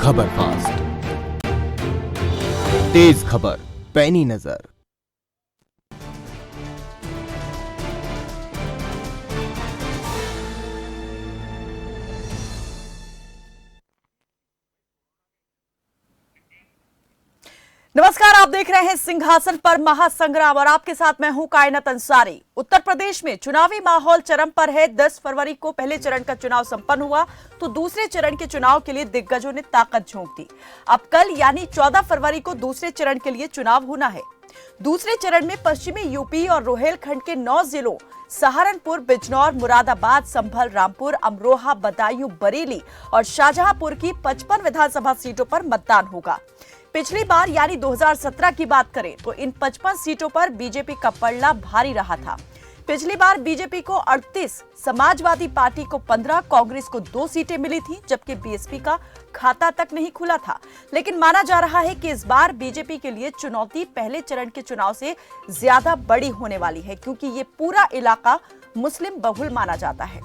खबर फास्ट, तेज खबर, पैनी नजर। नमस्कार, आप देख रहे हैं सिंहासन पर महासंग्राम और आपके साथ मैं हूं कायनात अंसारी। उत्तर प्रदेश में चुनावी माहौल चरम पर है। 10 फरवरी को पहले चरण का चुनाव संपन्न हुआ तो दूसरे चरण के चुनाव के लिए दिग्गजों ने ताकत झोंक दी। अब कल यानी 14 फरवरी को दूसरे चरण के लिए चुनाव होना है। दूसरे चरण में पश्चिमी यूपी और रोहेलखंड के 9 जिलों सहारनपुर, बिजनौर, मुरादाबाद, संभल, रामपुर, अमरोहा, बदायूं, बरेली और शाहजहांपुर की 55 विधानसभा सीटों पर मतदान होगा। पिछली बार यानी 2017 की बात करें तो इन 55 सीटों पर बीजेपी का पलड़ा भारी रहा था। पिछली बार बीजेपी को 38, समाजवादी पार्टी को 15, कांग्रेस को 2 सीटें मिली थी, जबकि बीएसपी का खाता तक नहीं खुला था। लेकिन माना जा रहा है कि इस बार बीजेपी के लिए चुनौती पहले चरण के चुनाव से ज्यादा बड़ी होने वाली है, क्योंकि ये पूरा इलाका मुस्लिम बहुल माना जाता है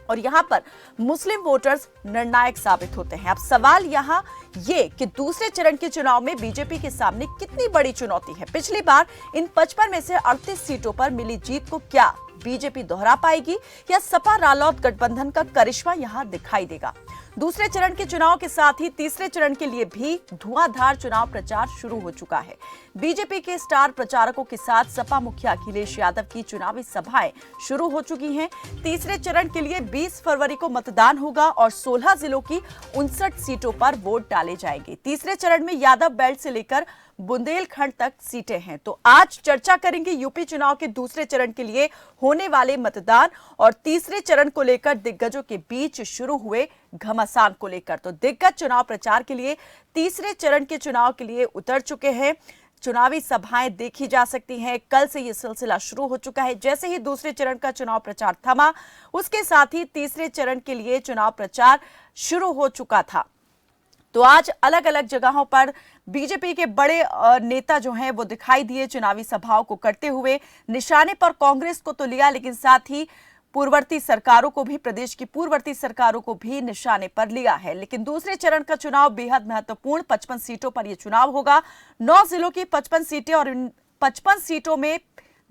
और यहाँ पर मुस्लिम वोटर्स निर्णायक साबित होते हैं। अब सवाल यहाँ ये कि दूसरे चरण के चुनाव में बीजेपी के सामने कितनी बड़ी चुनौती है। पिछली बार इन 55 में से 38 सीटों पर मिली जीत को क्या बीजेपी दोहरा पाएगी या सपा रालोद गठबंधन का करिश्मा यहाँ दिखाई देगा। दूसरे चरण के चुनाव के साथ ही तीसरे चरण के लिए भी धुआंधार चुनाव प्रचार शुरू हो चुका है। बीजेपी के स्टार प्रचारकों के साथ सपा मुखिया अखिलेश यादव की चुनावी सभाएं शुरू हो चुकी हैं। तीसरे चरण के लिए 20 फरवरी को मतदान होगा और 16 जिलों की 59 सीटों पर वोट डाले जाएंगे। तीसरे चरण में यादव बेल्ट से लेकर बुंदेलखंड तक सीटें हैं। तो आज चर्चा करेंगे यूपी चुनाव के दूसरे चरण के लिए होने वाले मतदान और तीसरे चरण को लेकर दिग्गजों के बीच शुरू हुए घमासान को लेकर। तो दिग्गज चुनाव प्रचार के लिए तीसरे चरण के चुनाव के लिए उतर चुके हैं। चुनावी सभाएं देखी जा सकती हैं। कल से यह सिलसिला शुरू हो चुका है। जैसे ही दूसरे चरण का चुनाव प्रचार थमा, उसके साथ ही तीसरे चरण के लिए चुनाव प्रचार शुरू हो चुका था। तो आज अलग अलग जगहों पर बीजेपी के बड़े नेता जो हैं वो दिखाई दिए चुनावी सभाओं को करते हुए। निशाने पर कांग्रेस को तो लिया, लेकिन साथ ही पूर्ववर्ती सरकारों को भी, प्रदेश की पूर्ववर्ती सरकारों को भी निशाने पर लिया है। लेकिन दूसरे चरण का चुनाव बेहद महत्वपूर्ण, 55 सीटों पर यह चुनाव होगा। 9 जिलों की 55 सीटें और इन 55 सीटों में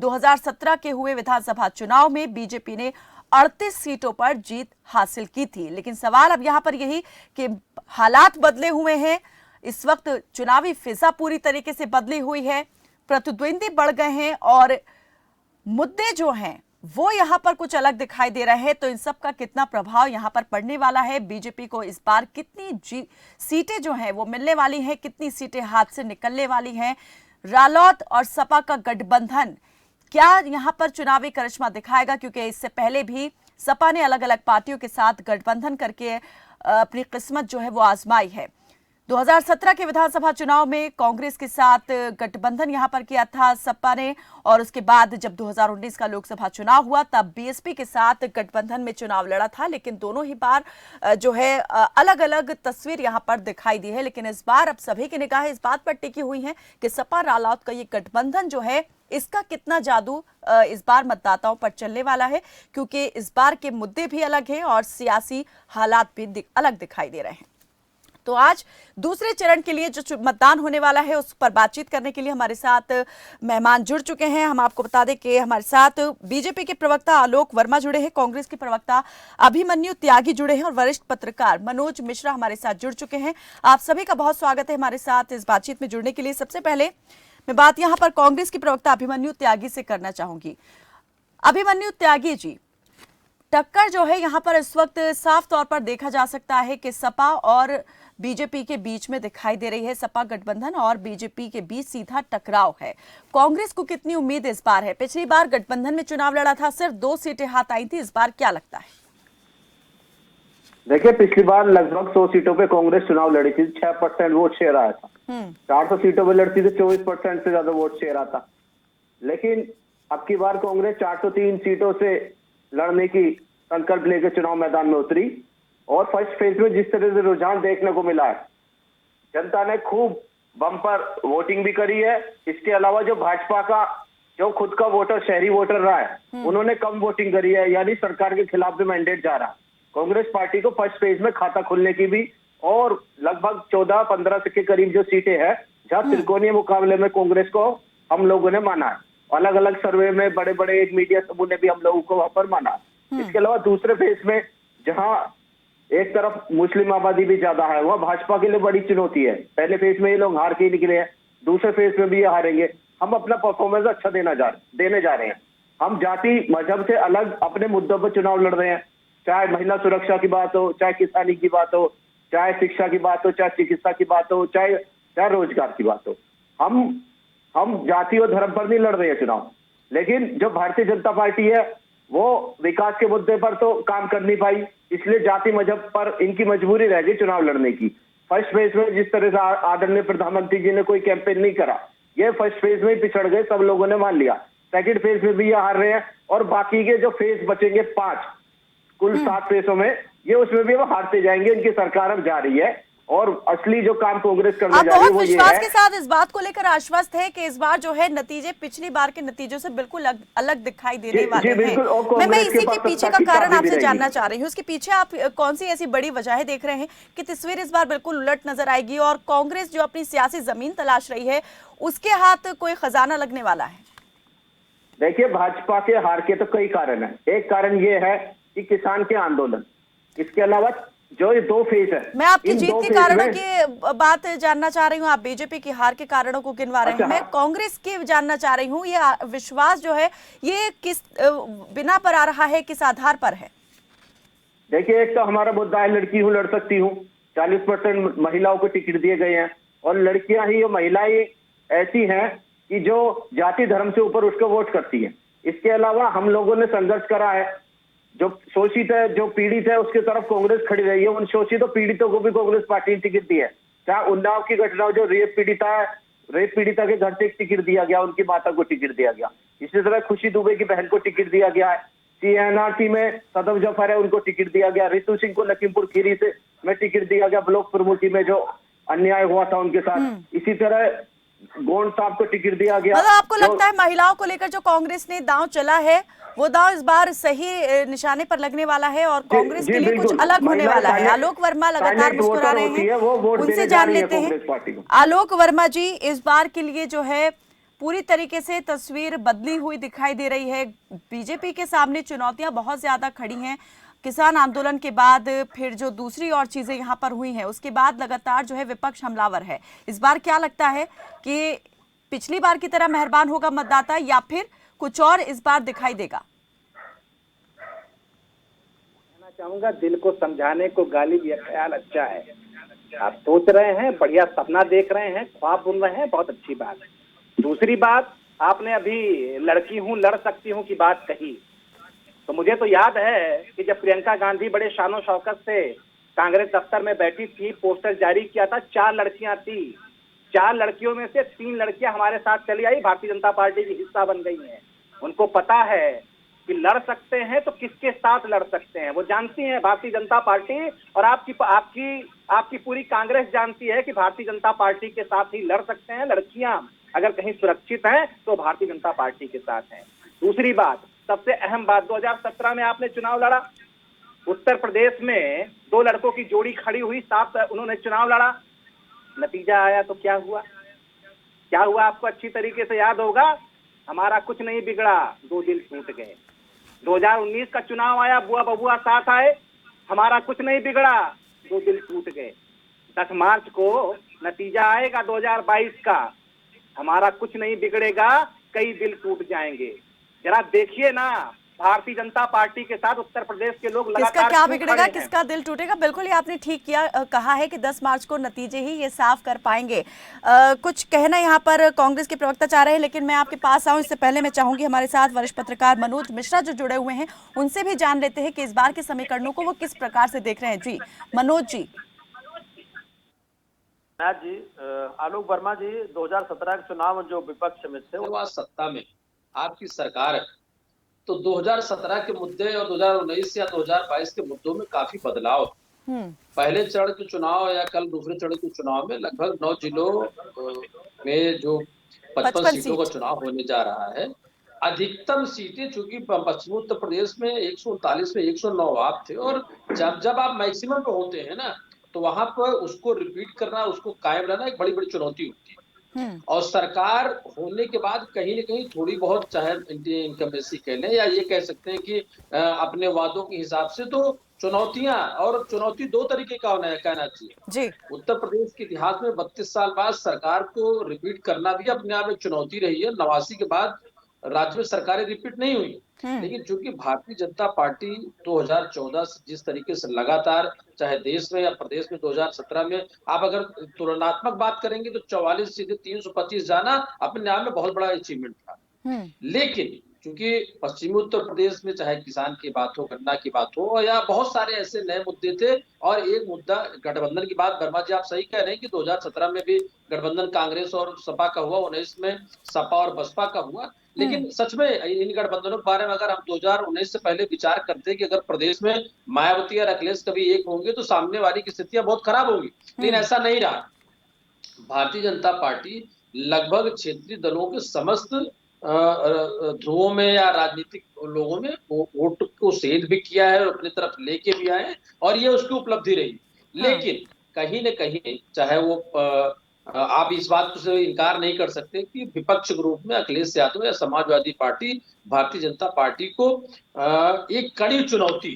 2017 के हुए विधानसभा चुनाव में बीजेपी ने 38 सीटों पर जीत हासिल की थी। लेकिन सवाल अब यहां पर यही कि हालात बदले हुए हैं। इस वक्त चुनावी फिजा पूरी तरीके से बदली हुई है, प्रतिद्वंदी बढ़ गए हैं और मुद्दे जो हैं वो यहां पर कुछ अलग दिखाई दे रहे हैं। तो इन सब का कितना प्रभाव यहां पर पड़ने वाला है, बीजेपी को इस बार कितनी सीटें जो हैं वो मिलने वाली हैं, कितनी सीटें हाथ से निकलने वाली हैं, रालोद और सपा का गठबंधन क्या यहां पर चुनावी करिश्मा दिखाएगा, क्योंकि इससे पहले भी सपा ने अलग अलग पार्टियों के साथ गठबंधन करके अपनी किस्मत जो है वो आजमाई है। 2017 के विधानसभा चुनाव में कांग्रेस के साथ गठबंधन यहां पर किया था सपा ने, और उसके बाद जब 2019 का लोकसभा चुनाव हुआ तब बीएसपी के साथ गठबंधन में चुनाव लड़ा था। लेकिन दोनों ही बार जो है अलग अलग तस्वीर यहां पर दिखाई दी है। लेकिन इस बार अब सभी की निगाहें इस बात पर टिकी हुई हैं कि सपा रालोद का ये गठबंधन जो है इसका कितना जादू इस बार मतदाताओं पर चलने वाला है, क्योंकि इस बार के मुद्दे भी अलग हैं और सियासी हालात भी अलग दिखाई दे रहे हैं। तो आज दूसरे चरण के लिए जो मतदान होने वाला है उस पर बातचीत करने के लिए हमारे साथ मेहमान जुड़ चुके हैं। हम आपको बता दें कि हमारे साथ बीजेपी के प्रवक्ता आलोक वर्मा जुड़े हैं, कांग्रेस के प्रवक्ता अभिमन्यु त्यागी जुड़े हैं और वरिष्ठ पत्रकार मनोज मिश्रा हमारे साथ जुड़ चुके हैं। आप सभी का बहुत स्वागत है हमारे साथ इस बातचीत में जुड़ने के लिए। सबसे पहले मैं बात यहां पर कांग्रेस के प्रवक्ता अभिमन्यु त्यागी से करना चाहूंगी। अभिमन्यु त्यागी जी, टक्कर जो है यहां पर इस वक्त साफ तौर पर देखा जा सकता है कि सपा और बीजेपी के बीच में दिखाई दे रही है। सपा गठबंधन और बीजेपी के बीच सीधा टकराव है। कांग्रेस को कितनी उम्मीद इस बार है? पिछली बार गठबंधन में चुनाव लड़ा था, सिर्फ 2 सीटें हाथ आई थी, इस बार क्या लगता है? देखिए, पिछली बार लगभग 100 सीटों पे कांग्रेस चुनाव लड़ी थी, 6% वोट शेयर आया था। 400 सीटों पे लड़ती थी, 24% से ज्यादा वोट शेयर आता। लेकिन अब की बार कांग्रेस 403 सीटों से लड़ने की संकल्प लेकर चुनाव मैदान में उतरी और फर्स्ट फेज में जिस तरह से रुझान देखने को मिला है, जनता ने खूब बम्पर वोटिंग भी करी है। इसके अलावा जो भाजपा का जो खुद का वोटर, शहरी वोटर रहा है, उन्होंने कम वोटिंग करी है, यानी सरकार के खिलाफ भी मैंडेट जा रहा है। कांग्रेस पार्टी को फर्स्ट फेज में खाता खुलने की भी और लगभग लगभग 14-15 के करीब जो सीटें हैं, जहां त्रिकोणीय मुकाबले में कांग्रेस को हम लोगों ने माना है। अलग अलग सर्वे में बड़े बड़े एक मीडिया समूह ने भी हम लोगों को वहां पर माना। इसके अलावा दूसरे फेज में जहां एक तरफ मुस्लिम आबादी भी ज्यादा है, वह भाजपा के लिए बड़ी चुनौती है। पहले फेज में ये लोग हार के ही निकले हैं, दूसरे फेज में भी ये हारेंगे। हम अपना परफॉर्मेंस अच्छा देने जा रहे हैं। हम जाति मजहब से अलग अपने मुद्दों पर चुनाव लड़ रहे हैं, चाहे महिला सुरक्षा की बात हो, चाहे किसानी की बात हो, चाहे शिक्षा की बात हो, चाहे चिकित्सा की बात हो, चाहे रोजगार की बात हो। हम जाति और धर्म पर नहीं लड़ रहे हैं चुनाव। लेकिन जो भारतीय जनता पार्टी है वो विकास के मुद्दे पर तो काम कर नहीं पाई, इसलिए जाति मजहब पर इनकी मजबूरी रह गई चुनाव लड़ने की। फर्स्ट फेज में जिस तरह से आदरणीय प्रधानमंत्री जी ने कोई कैंपेन नहीं करा, ये फर्स्ट फेज में ही पिछड़ गए, सब लोगों ने मान लिया। सेकंड फेज में भी ये हार रहे हैं और बाकी के जो फेज बचेंगे 5 कुल 7 फेजों में, ये उसमें भी वो हारते जाएंगे। इनकी सरकार अब जा रही है और असली जो काम कांग्रेस करने जा रही है वो ये है। विश्वास के साथ इस बात को लेकर आश्वस्त है कि इस बार जो है नतीजे पिछली बार के नतीजों से बिल्कुल अलग दिखाई देने वाले हैं। मैं इसी के पीछे का कारण आपसे जानना चाह रही हूँ। इसके पीछे आप कौन सी ऐसी बड़ी वजह देख रहे हैं कि तस्वीर इस बार बिल्कुल उलट नजर आएगी और कांग्रेस जो अपनी सियासी जमीन तलाश रही है उसके हाथ कोई खजाना लगने वाला है? देखिए, भाजपा के हार के तो कई कारण है। एक कारण ये है कि किसान के आंदोलन, इसके अलावा जो ये 2 फेज है। मैं आपकी जीत के कारणों की बात जानना चाह रही हूँ, आप बीजेपी की हार के कारणों को गिनवा रहे हैं। मैं कांग्रेस के जानना चाह रही हूँ, ये विश्वास जो है ये किस बिना पर आ रहा है, किस आधार पर है? देखिए, एक तो हमारा मुद्दा है लड़की हूँ लड़ सकती हूँ। 40% महिलाओं को टिकट दिए गए हैं और लड़कियां ही और महिलाएं ऐसी हैं कि जो जाति धर्म से ऊपर उसको वोट करती है। इसके अलावा हम लोगों ने संघर्ष करा है, जो शोषित है, जो पीड़ित है, उसके तरफ कांग्रेस खड़ी रही है। उन शोषित और पीड़ितों को भी कांग्रेस पार्टी ने टिकट दी है। चाहे उन्नाव की घटना, जो रेप पीड़िता के घर से एक टिकट दिया गया, उनकी माता को टिकट दिया गया। इसी तरह खुशी दुबे की बहन को टिकट दिया गया है। CNRT में सदव जफर है, उनको टिकट दिया गया। रितु सिंह को लखीमपुर खीरी में टिकट दिया गया, ब्लॉक प्रमुखी में जो अन्याय हुआ था उनके साथ। इसी तरह गोंड साहब को टिकट दिया गया। मतलब आपको लगता है महिलाओं को लेकर जो कांग्रेस ने दांव चला है वो दांव इस बार सही निशाने पर लगने वाला है और कांग्रेस के लिए कुछ अलग होने वाला है? आलोक वर्मा लगातार मुस्कुरा रहे हैं, उनसे जान लेते हैं। आलोक वर्मा जी, इस बार के लिए जो है पूरी तरीके से तस्वीर बदली हुई दिखाई दे रही है। बीजेपी के सामने चुनौतियां बहुत ज्यादा खड़ी हैं। किसान आंदोलन के बाद फिर जो दूसरी और चीजें यहाँ पर हुई हैं, उसके बाद लगातार जो है विपक्ष हमलावर है। इस बार क्या लगता है कि पिछली बार की तरह मेहरबान होगा मतदाता या फिर कुछ और इस बार दिखाई देगा? कहना चाहूंगा, दिल को समझाने को गालिब यह ख्याल अच्छा है। आप सोच रहे हैं, बढ़िया सपना देख रहे हैं, ख्वाब बुन रहे हैं, बहुत अच्छी बात है। दूसरी बात, आपने अभी लड़की हूं लड़ सकती हूं की बात कही, तो मुझे तो याद है कि जब प्रियंका गांधी बड़े शानो शौकत से कांग्रेस दफ्तर में बैठी थी, पोस्टर जारी किया था, 4 लड़कियां थी। 4 लड़कियों में से 3 लड़कियां हमारे साथ चली आई, भारतीय जनता पार्टी की हिस्सा बन गई हैं। उनको पता है कि लड़ सकते हैं तो किसके साथ लड़ सकते हैं। वो जानती हैं, भारतीय जनता पार्टी और आपकी पूरी कांग्रेस जानती है कि भारतीय जनता पार्टी के साथ ही लड़ सकते हैं। लड़कियां अगर कहीं सुरक्षित हैं तो भारतीय जनता पार्टी के साथ हैं। दूसरी बात, सबसे अहम बात, 2017 में आपने चुनाव लड़ा, उत्तर प्रदेश में 2 लड़कों की जोड़ी खड़ी हुई, साथ उन्होंने चुनाव लड़ा, नतीजा आया तो क्या हुआ? क्या हुआ आपको अच्छी तरीके से याद होगा। हमारा कुछ नहीं बिगड़ा, 2 दिल टूट गए। 2019 का चुनाव आया, बुआ बबुआ साथ आए, हमारा कुछ नहीं बिगड़ा, 2 दिल टूट गए। 10 मार्च को नतीजा आएगा 2022 का, हमारा कुछ नहीं बिगड़ेगा, कई दिल टूट जाएंगे। जरा देखिए ना, भारतीय जनता पार्टी के साथ उत्तर प्रदेश के लोग लगातार किसका क्या बिगड़ेगा, किसका दिल टूटेगा? बिल्कुल ही आपने ठीक किया, कहा है कि 10 मार्च को नतीजे ही ये साफ कर पाएंगे। कुछ कहना यहाँ पर कांग्रेस के प्रवक्ता चाह रहे हैं, लेकिन मैं आपके पास आऊं इससे पहले मैं चाहूंगी हमारे साथ वरिष्ठ पत्रकार मनोज मिश्रा जो जुड़े हुए हैं उनसे भी जान लेते हैं कि इस बार के समीकरणों को वो किस प्रकार से देख रहे हैं। जी मनोज जी। जी, आलोक वर्मा जी, 2017 के चुनाव जो विपक्ष में थे, वो सत्ता में आपकी सरकार है, तो 2017 के मुद्दे और 2019 या 2022 के मुद्दों में काफी बदलाव। पहले चरण के चुनाव या कल दूसरे चरण के चुनाव में लगभग 9 जिलों में जो 55 सीटों का चुनाव होने जा रहा है, अधिकतम सीटें चूंकि पश्चिमी उत्तर प्रदेश में 139 में 109 आप थे, और जब आप मैक्सिमम पे होते हैं ना, तो तो वहां पर उसको रिपीट करना, उसको कायम रहना एक बड़ी बड़ी चुनौती होती है। और सरकार होने के बाद कहीं न कहीं थोड़ी बहुत, चाहे इनकम्बेंसी कह लें या ये कह सकते हैं कि अपने वादों के हिसाब से, तो चुनौतियां, और चुनौती दो तरीके का कहना चाहिए जी। उत्तर प्रदेश के इतिहास में 32 साल बाद सरकार को रिपीट करना भी अपने आप एक चुनौती रही है। 89 के बाद राज्य में सरकारें रिपीट नहीं हुई, लेकिन चूंकि भारतीय जनता पार्टी 2014 से जिस तरीके से लगातार, चाहे देश में या प्रदेश में 2017 में आप अगर तुलनात्मक बात करेंगे तो 44 सीधे 325 जाना अपने आप में बहुत बड़ा अचीवमेंट था। लेकिन चूंकि पश्चिमी उत्तर प्रदेश में चाहे किसान की बात हो, गन्ना की बात हो, या बहुत सारे ऐसे नए मुद्दे थे, और एक मुद्दा गठबंधन की बात, वर्मा जी आप सही कह रहे हैं कि 2017 में भी गठबंधन कांग्रेस और सपा का हुआ, 19 में सपा और बसपा का हुआ। लेकिन सच में इन गठबंधनों के बारे में अगर हम 2019 से पहले विचार करते कि अगर प्रदेश में मायावती और अखिलेश कभी एक होंगे तो सामने वाली की स्थितियां बहुत खराब होंगी, लेकिन ऐसा नहीं रहा। भारतीय जनता पार्टी लगभग क्षेत्रीय दलों के समस्त ध्रुवों में या राजनीतिक लोगों में वोट को सेध भी किया है और अपनी तरफ लेके भी आए, और ये उसकी उपलब्धि रही। लेकिन कहीं न कहीं, चाहे वो आप इस बात से इनकार नहीं कर सकते कि विपक्ष के रूप में अखिलेश यादव या समाजवादी पार्टी भारतीय जनता पार्टी को एक कड़ी चुनौती,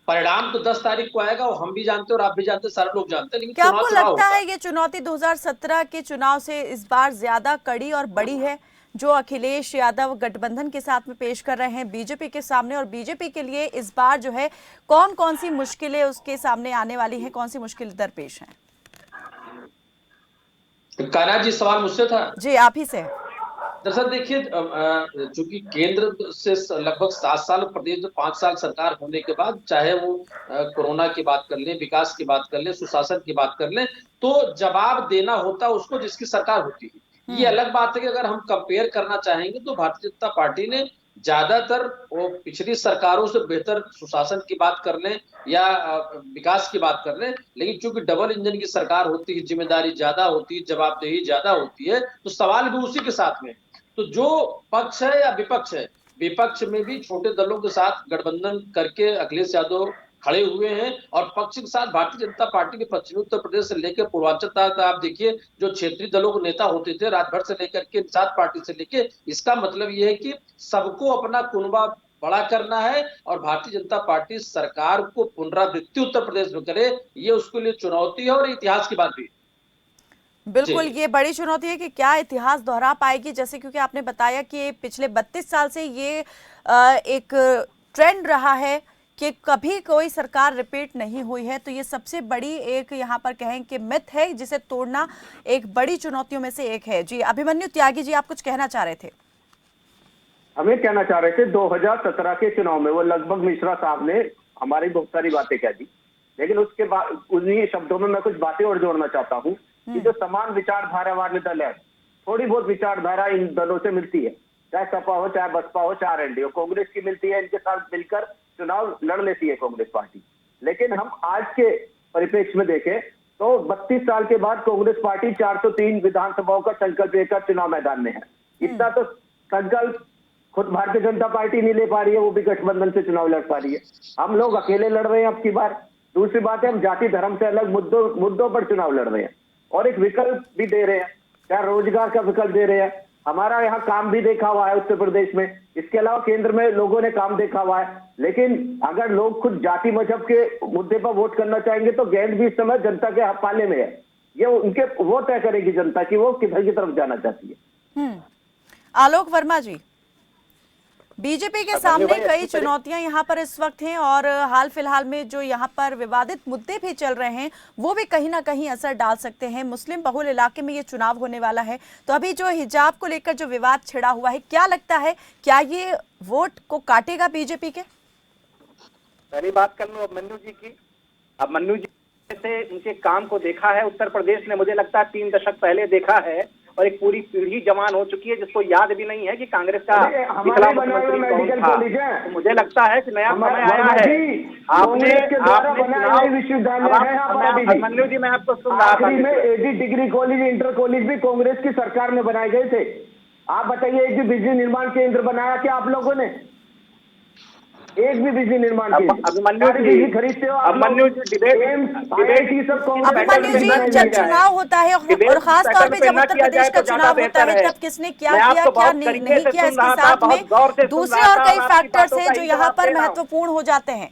परिणाम तो 10 तारीख को आएगा, वो हम भी जानते हैं और आप भी जानते हैं, सारे लोग जानते हैं, लेकिन क्या आपको लगता होगा। है ये चुनौती 2017 के चुनाव से इस बार ज्यादा कड़ी और बड़ी है, जो अखिलेश यादव गठबंधन के साथ में पेश कर रहे हैं बीजेपी के सामने, और बीजेपी के लिए इस बार जो है कौन कौन सी मुश्किलें उसके सामने आने वाली हैं, कौन सी मुश्किल दरपेश हैं? कान्हा जी, सवाल मुझसे था? जी, आप ही से। दरअसल देखिए, चूंकि केंद्र से लगभग 7 साल, प्रदेश में 5 साल सरकार होने के बाद, चाहे वो कोरोना की बात कर लें, विकास की बात कर लें, सुशासन की बात कर लें, तो जवाब देना होता उसको जिसकी सरकार होती है। ये अलग बात है कि अगर हम कंपेयर करना चाहेंगे तो भारतीय जनता पार्टी ने ज्यादातर वो पिछली सरकारों से बेहतर सुशासन की बात कर लें या विकास की बात कर लें, लेकिन चूंकि डबल इंजन की सरकार होती है, जिम्मेदारी ज्यादा होती है, जवाबदेही ज्यादा होती है, तो सवाल भी उसी के साथ में। तो जो पक्ष है या विपक्ष है, विपक्ष में भी छोटे दलों के साथ गठबंधन करके अखिलेश यादव खड़े हुए हैं, और पक्ष के साथ भारतीय जनता पार्टी के पश्चिमी उत्तर प्रदेश से लेकर पूर्वांचल तक आप देखिए, जो क्षेत्रीय दलों के नेता होते थे राजभर से लेकर के निषाद पार्टी से लेकर, इसका मतलब यह है कि सबको अपना कुनबा बड़ा करना है, और भारतीय जनता पार्टी सरकार को पुनरावृत्ति उत्तर प्रदेश में करे, ये उसके लिए चुनौती है और इतिहास की बात भी। बिल्कुल, ये बड़ी चुनौती है कि क्या इतिहास दोहरा पाएगी, जैसे क्योंकि आपने बताया कि पिछले 32 साल से ये एक ट्रेंड रहा है कि कभी कोई सरकार रिपीट नहीं हुई है, तो ये सबसे बड़ी एक यहाँ पर कहें कि मिथ है, जिसे तोड़ना एक बड़ी चुनौतियों में से एक है। जी, अभिमन्यु त्यागी जी, आप कुछ कहना चाह रहे थे? हम ये कहना चाह रहे थे, 2017 के चुनाव में वो लगभग मिश्रा साहब ने हमारी बहुत सारी बातें कह दी, लेकिन उसके बाद उन्हीं शब्दों में मैं कुछ बातें और जोड़ना चाहता हूँ कि जो समान विचारधारा वाले दल है, थोड़ी बहुत विचारधारा इन दलों से मिलती है, चाहे सपा हो, चाहे बसपा हो, चाहे आरएनडी हो, कांग्रेस की मिलती है, इनके साथ मिलकर चुनाव लड़ लेती है कांग्रेस पार्टी। लेकिन हम आज के परिप्रेक्ष्य में देखें तो 32 साल के बाद कांग्रेस पार्टी 403 विधानसभाओं का संकल्प लेकर चुनाव मैदान में है। इतना तो संकल्प खुद भारतीय जनता पार्टी नहीं ले पा रही है, वो भी गठबंधन से चुनाव लड़ पा रही है। हम लोग अकेले लड़ रहे हैं अब की बार। दूसरी बात है, हम जाति धर्म से अलग मुद्दों पर चुनाव लड़ रहे हैं, और एक विकल्प भी दे रहे हैं, चाहे रोजगार का विकल्प दे रहे हैं। हमारा यहाँ काम भी देखा हुआ है उत्तर प्रदेश में, इसके अलावा केंद्र में लोगों ने काम देखा हुआ है। लेकिन अगर लोग खुद जाति मजहब के मुद्दे पर वोट करना चाहेंगे तो गेंद भी इस समय जनता के पाले में है। ये उनके वो तय करेगी जनता की वो किधर की तरफ जाना चाहती है। आलोक वर्मा जी, बीजेपी के सामने कई चुनौतियां यहाँ पर इस वक्त हैं, और हाल फिलहाल में जो यहाँ पर विवादित मुद्दे भी चल रहे हैं वो भी कहीं ना कहीं असर डाल सकते हैं। मुस्लिम बहुल इलाके में ये चुनाव होने वाला है, तो अभी जो हिजाब को लेकर जो विवाद छिड़ा हुआ है, क्या लगता है क्या ये वोट को काटेगा बीजेपी के? पहली बात कर लो अभिमन्यु जी की। अभिमन्यु जी से उनके काम को देखा है उत्तर प्रदेश ने, मुझे लगता है 3 दशक पहले देखा है, और एक पूरी पीढ़ी जवान हो चुकी है जिसको याद भी नहीं है कि कांग्रेस का पिछला मुख्यमंत्री कौन था। तो मुझे लगता है कि नया समय आया है। अभिमन्यु जी, मैं आपको सुन रहा था, AD degree college, inter college भी कांग्रेस की सरकार में बनाए गए थे। आप बताइए, एक भी बिजली निर्माण केंद्र बनाया क्या आप लोगों ने? एक भी बिजली निर्माण की अभिमन्यु सारी जी, बिजली खरीदते हो आप अभिमन्यु लोग। जी, डिबेट IIT सब कांग्रेस अभिमन्यु जी, पैटर्न में जब जाए। चुनाव होता है और खास तौर पे जब उत्तर प्रदेश का चुनाव होता है, तब किसने क्या किया क्या नहीं किया, इसके साथ में दूसरे और कई फैक्टर्स हैं जो यहाँ पर महत्वपूर्ण हो जाते हैं।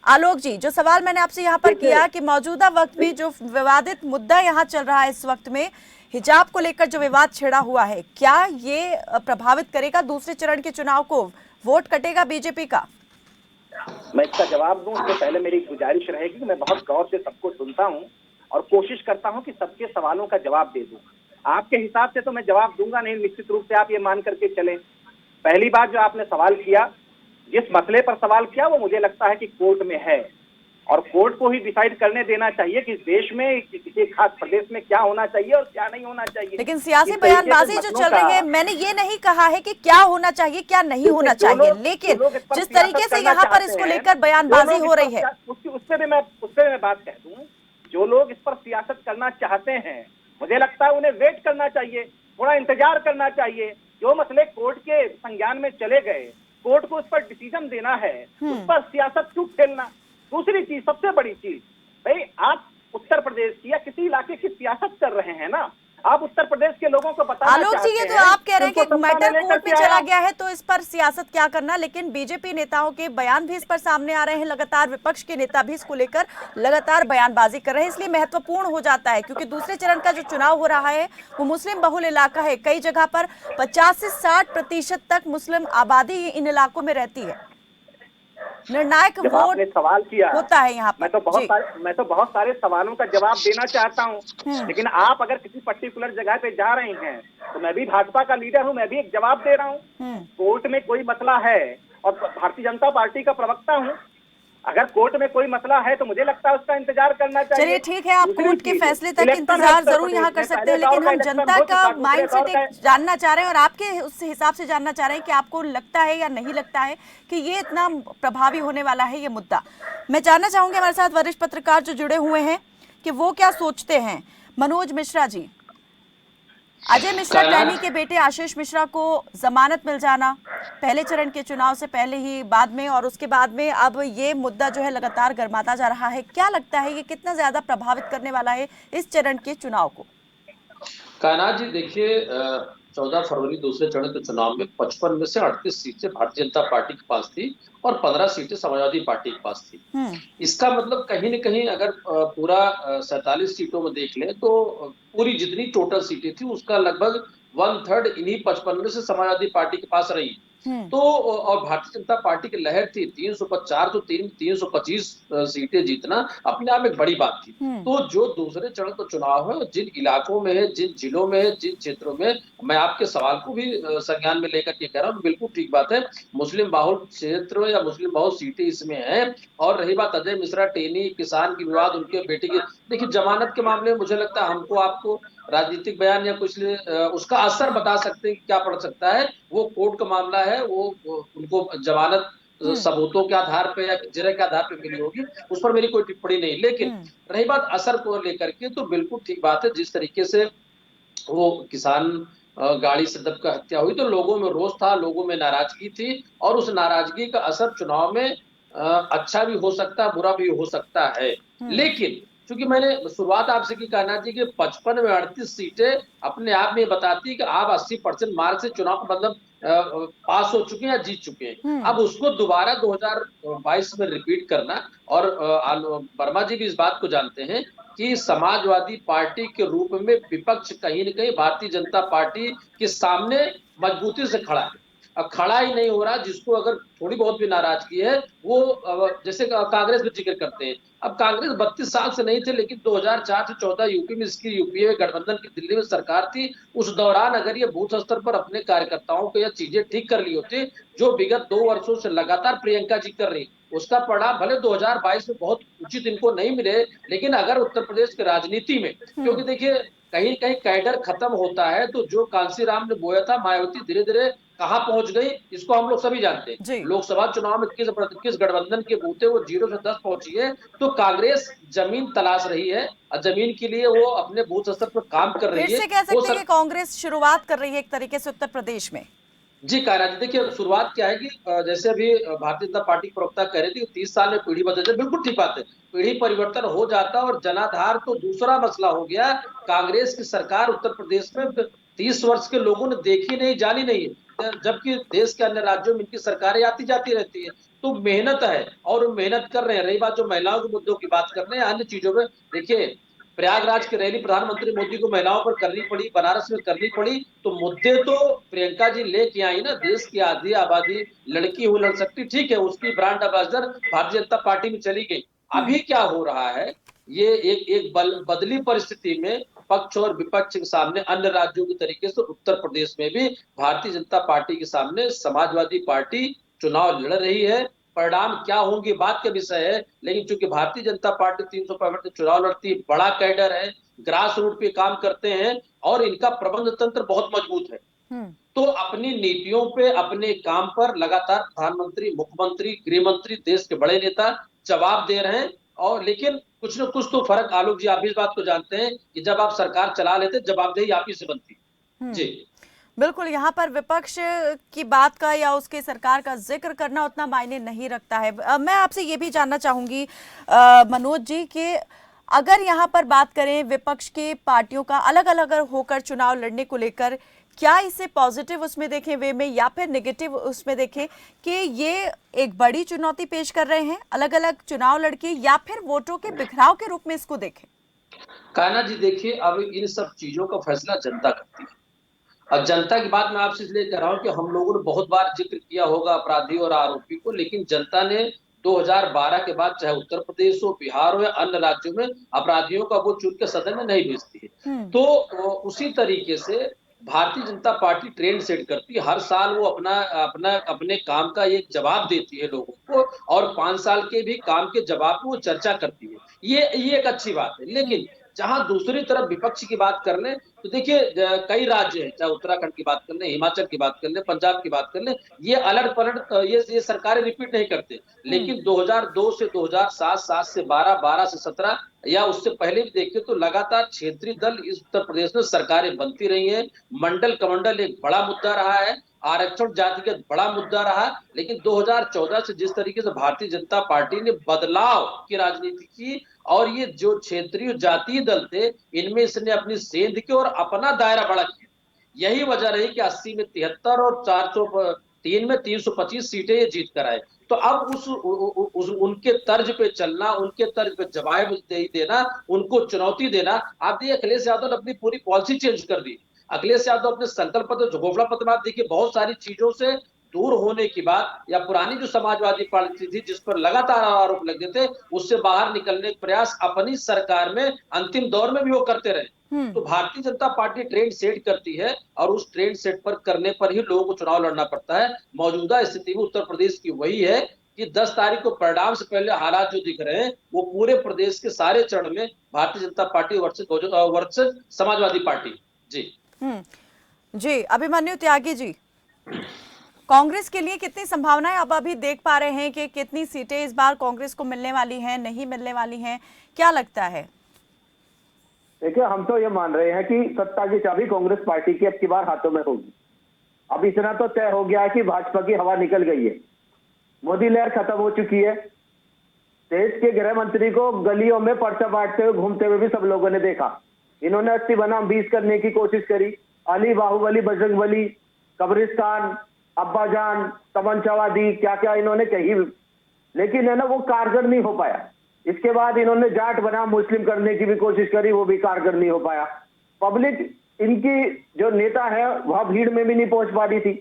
आलोक जी, जो सवाल मैंने आपसे यहाँ पर किया कि मौजूदा वक्त में जो विवादित मुद्दा यहाँ चल रहा है इस वक्त में, हिजाब को लेकर जो विवाद छिड़ा हुआ है, क्या ये प्रभावित करेगा दूसरे चरण के चुनाव को? वोट कटेगा बीजेपी का? मैं इसका जवाब दूं उससे पहले मेरी गुजारिश रहेगी कि मैं बहुत गौर से सबको सुनता हूं और कोशिश करता हूं कि सबके सवालों का जवाब दे दूं। आपके हिसाब से तो मैं जवाब दूंगा नहीं, निश्चित रूप से आप ये मान करके चलें। पहली बात जो आपने सवाल किया, जिस मसले पर सवाल किया वो मुझे लगता है कि कोर्ट में है और कोर्ट को ही डिसाइड करने देना चाहिए कि देश में किसी खास प्रदेश में क्या होना चाहिए और क्या नहीं होना चाहिए। लेकिन सियासी बयानबाजी जो चल रही है, मैंने ये नहीं कहा है कि क्या होना चाहिए क्या नहीं होना चाहिए, लेकिन जिस तरीके से यहाँ पर इसको लेकर बयानबाजी हो रही है उससे भी मैं बात कह दूं, जो लोग इस पर सियासत करना चाहते हैं मुझे लगता है उन्हें वेट करना चाहिए, थोड़ा इंतजार करना चाहिए। जो मसले कोर्ट के संज्ञान में चले गए, कोर्ट को उस पर डिसीजन देना है, उस पर सियासत क्यों खेलना। दूसरी चीज, सबसे बड़ी चीज, भाई आप उत्तर प्रदेश की या किसी इलाके की सियासत कर रहे हैं ना, आप उत्तर प्रदेश के लोगों को बताना आलोक जी, ये तो आप कह रहे हैं कि मैटर कोर्ट में में चला गया है तो इस पर सियासत क्या करना, लेकिन बीजेपी नेताओं के बयान भी इस पर सामने आ रहे हैं, लगातार विपक्ष के नेता भी इसको लेकर लगातार बयानबाजी कर रहे हैं, इसलिए महत्वपूर्ण हो जाता है क्योंकि दूसरे चरण का जो चुनाव हो रहा है वो मुस्लिम बहुल इलाका है। कई जगह पर 50 से 60% तक मुस्लिम आबादी इन इलाकों में रहती है। निर्णायक वोट सवाल किया होता है यहाँ पर। मैं तो बहुत सारे सवालों का जवाब देना चाहता हूँ, लेकिन आप अगर किसी पर्टिकुलर जगह पे जा रही हैं तो मैं भी भाजपा का लीडर हूँ, मैं भी एक जवाब दे रहा हूँ। कोर्ट में कोई मसला है और भारतीय जनता पार्टी का प्रवक्ता हूँ, अगर कोर्ट में कोई मसला है तो मुझे लगता है उसका इंतजार करना चाहिए। चलिए ठीक है, आप कोर्ट के फैसले तक इंतजार जरूर यहाँ कर सकते हैं, लेकिन हम जनता का माइंडसेट जानना चाह रहे हैं और आपके उस हिसाब से जानना चाह रहे हैं कि आपको लगता है या नहीं लगता है कि ये इतना प्रभावी होने वाला है ये मुद्दा। मैं जानना चाहूंगी हमारे साथ वरिष्ठ पत्रकार जो जुड़े हुए हैं कि वो क्या सोचते हैं। मनोज मिश्रा जी, अजय मिश्रा टैनी के बेटे आशीष मिश्रा को जमानत मिल जाना पहले चरण के चुनाव से पहले ही, बाद में और उसके बाद में अब ये मुद्दा जो है लगातार गर्माता जा रहा है, क्या लगता है ये कितना ज्यादा प्रभावित करने वाला है इस चरण के चुनाव को? कायनात जी, देखिए 14 फरवरी दूसरे चरण के चुनाव में 55 में से 38 सीटें भारतीय जनता पार्टी के पास थी और 15 सीटें समाजवादी पार्टी के पास थी। इसका मतलब कहीं न कहीं अगर पूरा 47 सीटों में देख लें तो पूरी जितनी टोटल सीटें थी उसका लगभग 1/3 इन्हीं 55 में से समाजवादी पार्टी के पास रही। तो और भारतीय जनता पार्टी की लहर थी 304 तो 325 सीटें जीतना अपने आप एक बड़ी बात थी। तो जो दूसरे चरण का चुनाव है, जिन इलाकों में है, जिन जिलों में है, जिन क्षेत्रों में, मैं आपके सवाल को भी संज्ञान में लेकर के कह रहा हूँ, बिल्कुल ठीक बात है, मुस्लिम बहुल क्षेत्र या मुस्लिम बहुल सीटें इसमें हैं। और रही बात अजय मिश्रा टेनी किसान की विवाद, उनके बेटे की, देखिए जमानत के मामले में मुझे लगता है हमको आपको राजनीतिक बयान या कुछ उसका असर बता सकते हैं कि क्या पड़ सकता है। वो कोर्ट का मामला है, वो उनको जमानत सबूतों के आधार पे या जिरह के आधार पे मिली होगी, उस पर मेरी कोई टिप्पणी नहीं। लेकिन रही बात असर को लेकर के, तो बिल्कुल ठीक बात है, जिस तरीके से वो किसान गाड़ी से दबकर हत्या हुई तो लोगों में रोष था, लोगों में नाराजगी थी और उस नाराजगी का असर चुनाव में अच्छा भी हो सकता है, बुरा भी हो सकता है। लेकिन क्योंकि मैंने शुरुआत आपसे की कहना थी कि 55 में 38 सीटें अपने आप में बताती कि आप 80% मार्क से चुनाव मतलब पास हो चुके हैं या जीत चुके हैं। अब उसको दोबारा 2022 में रिपीट करना, और वर्मा जी भी इस बात को जानते हैं कि समाजवादी पार्टी के रूप में विपक्ष कहीं न कहीं भारतीय जनता पार्टी के सामने मजबूती से खड़ा है। अब खड़ा ही नहीं हो रहा, जिसको अगर थोड़ी बहुत भी नाराजगी है वो जैसे कांग्रेस में जिक्र करते हैं। अब कांग्रेस 32 साल से नहीं थे, लेकिन 2004 से 14 यूपी में इसकी यूपीए में गठबंधन की दिल्ली में सरकार थी। उस दौरान अगर ये बूथ स्तर पर अपने कार्यकर्ताओं को यह चीजें ठीक कर ली होती जो विगत 2 वर्षों से लगातार प्रियंका जी कर रही, उसका परिणाम भले 2022 में बहुत उचित इनको नहीं मिले, लेकिन अगर उत्तर प्रदेश की राजनीति में, क्योंकि देखिए कहीं कहीं कैडर खत्म होता है, तो जो कांसीराम ने बोया था मायावती धीरे धीरे कहां पहुंच गई इसको हम लोग सभी जानते हैं। लोकसभा चुनाव में किस गठबंधन के बूथे वो 0 से 10 पहुंची है, तो कांग्रेस जमीन तलाश रही है और जमीन के लिए वो अपने बूथ स्तर पर काम कर रही है। फिर से कह सकते हैं कि कांग्रेस शुरुआत कर रही है एक तरीके से उत्तर प्रदेश में। जी कायरा जी, देखिए शुरुआत क्या है कि जैसे अभी भारतीय जनता पार्टी के प्रवक्ता कह रहे थे कि 30 साल में पीढ़ी बदल जाए, बिल्कुल ठीक बात है। पीढ़ी परिवर्तन हो जाता और जनाधार तो दूसरा मसला हो गया। कांग्रेस की सरकार उत्तर प्रदेश में 30 वर्ष के लोगों ने देखी नहीं, जानी नहीं है, जबकि देश के अन्य राज्यों में इनकी सरकारें आती जाती रहती है। तो मेहनत है और मेहनत कर रहे हैं। रही बात जो महिलाओं के मुद्दों की बात कर रहे हैं, अन्य चीजों में देखिए, प्रयागराज की रैली प्रधानमंत्री मोदी को महिलाओं पर करनी पड़ी, बनारस में करनी पड़ी, तो मुद्दे तो प्रियंका जी लेके आई ना। देश की आधी आबादी लड़की हो लड़ सकती, ठीक है, उसकी brand ambassador Bharatiya Janata party में चली गई। अभी क्या हो रहा है, ये एक बदली परिस्थिति में पक्ष और विपक्ष के सामने अन्य राज्यों के तरीके से उत्तर प्रदेश में भी भारतीय जनता पार्टी के सामने समाजवादी पार्टी चुनाव लड़ रही है। परिणाम क्या होंगे बात का विषय है, लेकिन चूंकि भारतीय जनता पार्टी 365 में चुनाव लड़ती है, बड़ा कैडर है, ग्रास रूट पे काम करते हैं और इनका प्रबंध तंत्र बहुत मजबूत है। तो अपनी नीतियों पे, अपने काम पर लगातार प्रधानमंत्री, मुख्यमंत्री, गृह मंत्री, देश के बड़े नेता जवाब दे रहे हैं। और लेकिन कुछ न कुछ तो फर्क, आलोक जी आप भी इस बात को जानते हैं कि जब आप सरकार चला लेते, जवाबदेही आप ही से बनती है। जी बिल्कुल, यहाँ पर विपक्ष की बात का या उसके सरकार का जिक्र करना उतना मायने नहीं रखता है। मैं आपसे ये भी जानना चाहूंगी मनोज जी कि अगर यहाँ पर बात करें विपक्ष के पार्टियों का अलग अलग होकर चुनाव लड़ने को लेकर, क्या इसे पॉजिटिव उसमें देखें वे में या फिर नेगेटिव उसमें देखें कि ये एक बड़ी चुनौती पेश कर रहे हैं अलग अलग चुनाव लड़के, या फिर वोटों के बिखराव के रूप में इसको देखें? कायना जी देखिए, अब इन सब चीजों का फैसला जनता करती है। अब जनता की बात मैं आपसे इसलिए कह रहा हूं कि हम लोगों ने बहुत बार जिक्र किया होगा अपराधी और आरोपी को, लेकिन जनता ने 2012 के बाद चाहे उत्तर प्रदेश हो, बिहार हो या अन्य राज्यों में अपराधियों का वो चुन के सदन में नहीं भेजती है। तो उसी तरीके से Bharatiya Janata party trend set करती है। हर साल वो अपना अपना अपने काम का एक जवाब देती है लोगों को, और 5 साल के भी काम के जवाब को वो चर्चा करती है। ये एक अच्छी बात है। लेकिन जहां दूसरी तरफ विपक्ष की बात कर लें, तो देखिए कई राज्य हैं, चाहे उत्तराखंड की बात कर लें, हिमाचल की बात कर लें, पंजाब की बात कर लें, ये अलट पलट ये सरकारें रिपीट नहीं करते। लेकिन 2002 से 2007, 7 से 12, 12 से 17 या उससे पहले भी देखिए तो लगातार क्षेत्रीय दल इस उत्तर प्रदेश में सरकारें बनती रही हैं। मंडल कमंडल एक बड़ा मुद्दा रहा है, आरक्षण जातिगत बड़ा मुद्दा रहा। लेकिन 2014 से जिस तरीके से भारतीय जनता पार्टी ने बदलाव की राजनीति की और ये जो क्षेत्रीय जातीय दल थे, इनमें इसने अपनी सेंध की और अपना दायरा बड़ा किया। यही वजह रही कि 80 में 73 और 403 में 325 सीटें ये जीत कर आए। तो अब उनके तर्ज पे चलना, उनके तर्ज पे जवाब देना, उनको चुनौती देना। आप देखिए अखिलेश यादव ने अपनी पूरी पॉलिसी चेंज कर दी। अखिलेश यादव अपने संकल्प पत्र, घोषणा पत्र में आप देखिए बहुत सारी चीजों से दूर होने की बात, या पुरानी जो समाजवादी पार्टी थी जिस पर लगातार आरोप लगते थे, उससे बाहर निकलने का प्रयास अपनी सरकार में अंतिम दौर में भी वो करते रहे। तो Bharatiya Janata party trend set करती है और उस ट्रेंड सेट पर करने पर ही लोगों को चुनाव लड़ना पड़ता है। मौजूदा स्थिति में उत्तर प्रदेश की वही है कि 10 तारीख को परिणाम से पहले हालात जो दिख रहे हैं वो पूरे प्रदेश के सारे चरण में Bharatiya Janata party versus Samajwadi party. जी जी, अभिमन्यु त्यागी जी, कांग्रेस के लिए कितनी संभावनाएं अब अभी देख पा रहे हैं कि कितनी सीटें इस बार कांग्रेस को मिलने वाली हैं, नहीं मिलने वाली हैं, क्या लगता है? देखिए, हम तो ये मान रहे हैं कि सत्ता की चाबी कांग्रेस पार्टी की अब की बार हाथों में होगी। अब इतना तो तय हो गया है कि भाजपा की हवा निकल गई है, मोदी लहर खत्म हो चुकी है। देश के गृह मंत्री को गलियों में पर्चा बांटते हुए घूमते हुए भी सब लोगों ने देखा। इन्होंने 80 बनाम 20 करने की कोशिश करी। अली, बाहुबली, बजरंगबली, कब्रिस्तान, अब्बाजान, तमंचावादी, क्या क्या इन्होंने कही, लेकिन है ना वो कारगर नहीं हो पाया। इसके बाद इन्होंने जाट बनाम मुस्लिम करने की भी कोशिश करी, वो भी कारगर नहीं हो पाया। पब्लिक, इनकी जो नेता है वह भीड़ में भी नहीं पहुंच पा रही थी,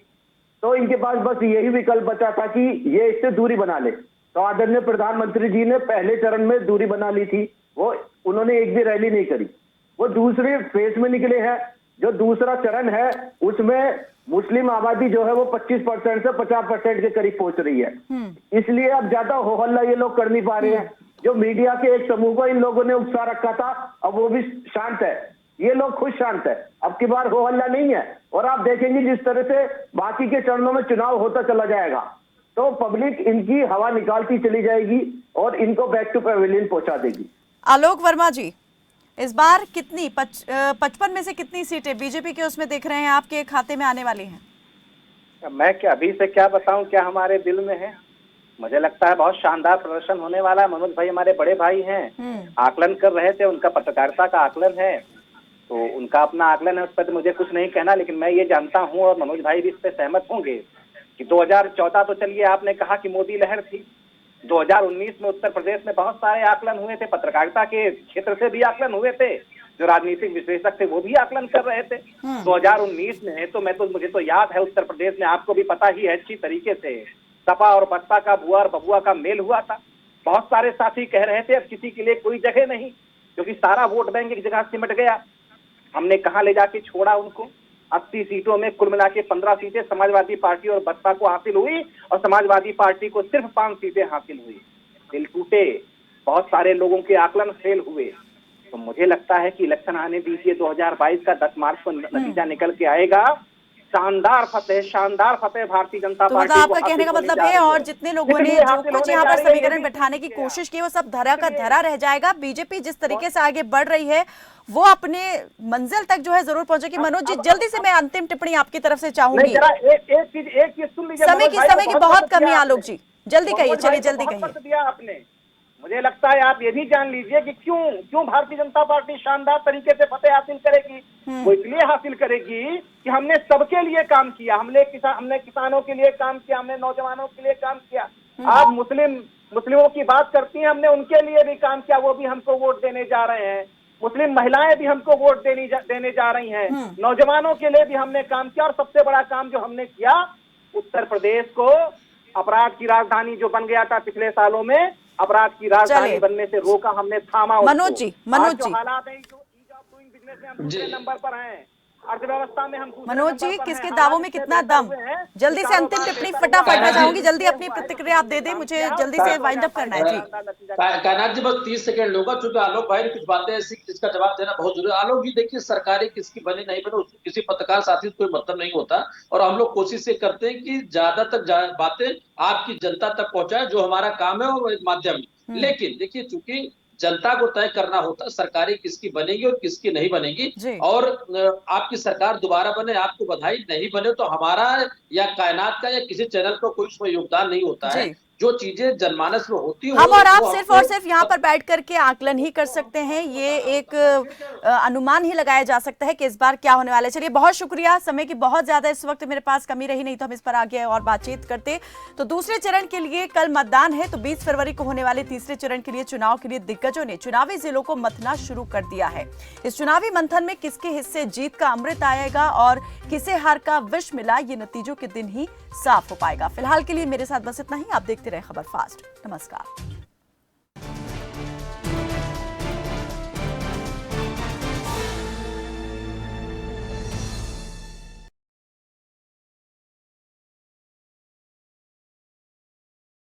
तो इनके पास बस यही विकल्प बचा था कि ये इससे दूरी बना ले। तो आदरणीय प्रधानमंत्री जी ने पहले चरण में दूरी बना ली थी, वो उन्होंने एक भी रैली नहीं करी। वो दूसरे फेज में निकले हैं। जो दूसरा चरण है उसमें मुस्लिम आबादी जो है वो 25% से 50% के करीब पहुंच रही है। इसलिए अब ज्यादा हो हल्ला ये लोग कर नहीं पा रहे हैं। जो मीडिया के एक समूह को इन लोगों ने उत्साह रखा था, अब वो भी शांत है। ये लोग खुद शांत है, अब की बार हो हल्ला नहीं है। और आप देखेंगे जिस तरह से बाकी के चरणों में चुनाव होता चला जाएगा तो पब्लिक इनकी हवा निकालती चली जाएगी और इनको बैक टू पेविलियन पहुंचा देगी। आलोक वर्मा जी, इस बार कितनी 55 में से कितनी सीटें बीजेपी के उसमें देख रहे हैं आपके खाते में आने वाली हैं? मैं क्या अभी से क्या बताऊं क्या हमारे दिल में है। मुझे लगता है बहुत शानदार प्रदर्शन होने वाला है। मनोज भाई हमारे बड़े भाई हैं, आकलन कर रहे थे, उनका पत्रकारिता का आकलन है, तो उनका अपना आकलन है, उस पर तो मुझे कुछ नहीं कहना। लेकिन मैं ये जानता हूं और मनोज भाई भी इस पे सहमत होंगे कि 2014 तो चलिए आपने कहा कि मोदी लहर थी, 2019 में उत्तर प्रदेश में बहुत सारे आकलन हुए थे, पत्रकारिता के क्षेत्र से भी आकलन हुए थे, जो राजनीतिक विश्लेषक थे वो भी आकलन कर रहे थे। 2019 में तो मुझे तो याद है उत्तर प्रदेश में, आपको भी पता ही है अच्छी तरीके से, सपा और बसपा का बुआ और बबुआ का मेल हुआ था। बहुत सारे साथी कह रहे थे अब किसी के लिए कोई जगह नहीं, क्योंकि सारा वोट बैंक एक जगह सिमट गया। हमने कहां ले जाके छोड़ा उनको। 80 सीटों में कुल मिला के 15 सीटें समाजवादी पार्टी और बसपा को हासिल हुई और समाजवादी पार्टी को सिर्फ 5 सीटें हासिल हुई। दिल टूटे, बहुत सारे लोगों के आकलन फेल हुए। तो मुझे लगता है कि इलेक्शन आने दीजिए, 2022 का 10 मार्च को नतीजा निकल के आएगा। शानदार फतेह भारतीय जनता तो पार्टी मतलब आपका कहने का मतलब है, और जितने लोगों ने जो कुछ यहाँ पर समीकरण बैठाने की कोशिश की वो सब धरा का धरा रह जाएगा। बीजेपी जिस तरीके से आगे बढ़ रही है वो अपने मंजिल तक जो है जरूर पहुंचेगी। मनोज जी जल्दी से मैं अंतिम टिप्पणी आपकी तरफ से चाहूंगी। एक चीज सुन लीजिए, समय की बहुत कमी है आलोक जी, जल्दी कहिए, चलिए जल्दी कहिए। दिया आपने, मुझे लगता है आप ये भी जान लीजिए कि क्यों भारतीय जनता पार्टी शानदार तरीके से फतेह हासिल करेगी। वो इसलिए हासिल करेगी कि हमने सबके लिए काम किया, हमने किसानों के लिए काम किया, हमने नौजवानों के लिए काम किया। आप मुस्लिमों की बात करती हैं, हमने उनके लिए भी काम किया, वो भी हमको वोट देने जा रहे हैं। मुस्लिम महिलाएं भी हमको वोट देने जा रही हैं। नौजवानों के लिए भी हमने काम किया, और सबसे बड़ा काम जो हमने किया, उत्तर प्रदेश को अपराध की राजधानी जो बन गया था पिछले सालों में, अपराध की राजधानी बनने से रोका, हमने थामा। मनोज जी हालात है जो ईज ऑफ डूइंग बिजनेस में हम दूसरे नंबर पर हैं, अर्थव्यवस्था में हम। मनोज जी किसके दावों में कितना दम, जल्दी से अंतिम टिप्पणी फटाफट मैं चाहूंगी, जल्दी अपनी प्रतिक्रिया आप दे दें, मुझे जल्दी से वाइंड अप करना है जी। कायनात जी बस 30 सेकंड लूंगा, चूंकि आलोक भाई ने कुछ बातें ऐसी जिसका जवाब देना बहुत जरूरी है। आलोक जी देखिए, सरकारें किसकी बने नहीं बने किसी पत्रकार साथी से कोई मतलब नहीं होता, और हम लोग कोशिश ये करते हैं कि ज्यादा तक बातें आपकी जनता तक पहुंचाए, जो हमारा काम है वो एक माध्यम है। लेकिन देखिए, चूंकि जनता को तय करना होता है सरकारें किसकी बनेगी और किसकी नहीं बनेगी, और आपकी सरकार दोबारा बने आपको बधाई, नहीं बने तो हमारा या कायनात का या किसी चैनल का कोई उसमें योगदान नहीं होता है। जो चीजें जनमानस में होती है हम और आप सिर्फ और सिर्फ यहाँ पर बैठ करके आकलन ही कर सकते हैं, ये एक अनुमान ही लगाया जा सकता है कि इस बार क्या होने वाला है। चलिए बहुत शुक्रिया, समय की बहुत ज्यादा इस वक्त मेरे पास कमी रही, नहीं तो हम इस पर आगे और बातचीत करते। तो दूसरे चरण के लिए कल मतदान है, तो 20 फरवरी को होने वाले तीसरे चरण के लिए चुनाव के लिए दिग्गजों ने चुनावी जिलों को मंथना शुरू कर दिया है। इस चुनावी मंथन में किसके हिस्से जीत का अमृत आएगा और किसे हार का विष मिला, ये नतीजों के दिन ही साफ हो पाएगा। फिलहाल के लिए मेरे साथ बस इतना ही। आप देखते रहे खबर फास्ट। नमस्कार।